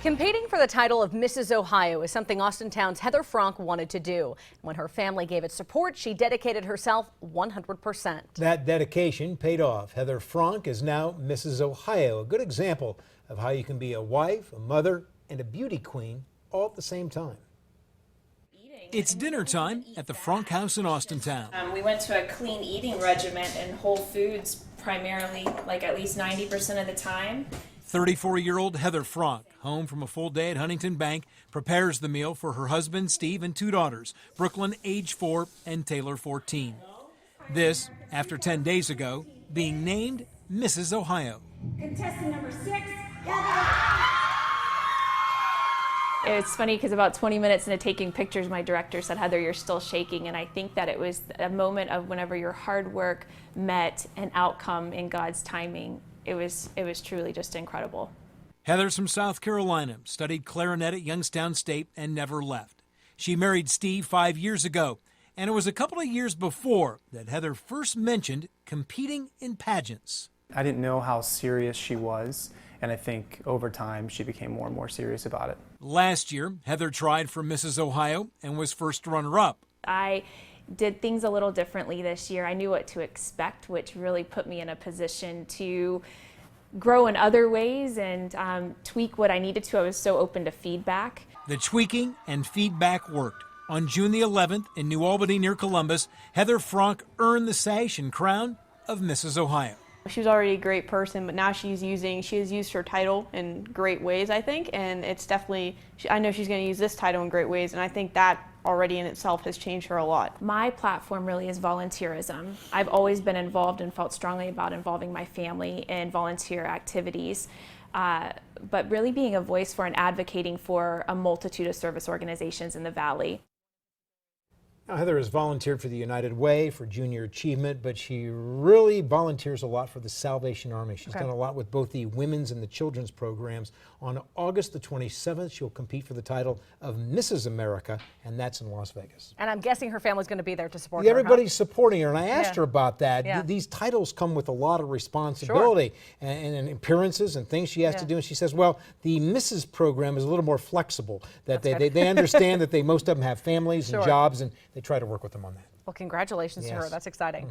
Competing for the title of Mrs. Ohio is something Austintown's Heather Frank wanted to do. When her family gave it support, she dedicated herself 100%. That dedication paid off. Heather Frank is now Mrs. Ohio, a good example of how you can be a wife, a mother, and a beauty queen all at the same time. It's dinner time at the Frank House in Austintown. We went to a clean eating regimen and whole foods primarily, like at least 90% of the time. 34-year-old Heather Frank, home from a full day at Huntington Bank, prepares the meal for her husband, Steve, and two daughters, Brooklyn, age 4, and Taylor, 14. This, after 10 days ago, being named Mrs. Ohio. Contestant number 6, It's funny because about 20 minutes into taking pictures, my director said, "Heather, you're still shaking." And I think that it was a moment of whenever your hard work met an outcome in God's timing. It was truly just incredible. Heather's from South Carolina, studied clarinet at Youngstown State, and never left. She married Steve 5 years ago, and it was a couple of years before that Heather first mentioned competing in pageants. I didn't know how serious she was, and I think over time she became more and more serious about it. Last year, Heather tried for Mrs. Ohio and was first runner-up. I did things a little differently this year. I knew what to expect, which really put me in a position to grow in other ways and tweak what I needed to. I was so open to feedback. The tweaking and feedback worked. On June the 11th in New Albany near Columbus, Heather Frank earned the sash and crown of Mrs. Ohio. She was already a great person, but now she has used her title in great ways, I think, and it's definitely, I know she's going to use this title in great ways, and I think that already in itself has changed her a lot. My platform really is volunteerism. I've always been involved and felt strongly about involving my family in volunteer activities, but really being a voice for and advocating for a multitude of service organizations in the Valley. Now, Heather has volunteered for the United Way, for Junior Achievement, but she really volunteers a lot for the Salvation Army. She's done a lot with both the women's and the children's programs. On August the 27th, she'll compete for the title of Mrs. America, and that's in Las Vegas. And I'm guessing her family's going to be there to support her. Everybody's supporting her, and I asked her about that. These titles come with a lot of responsibility and appearances and things she has to do, and she says, well, the Mrs. program is a little more flexible, that they understand that most of them have families and jobs, and they try to work with them on that. Well, congratulations to her. That's exciting.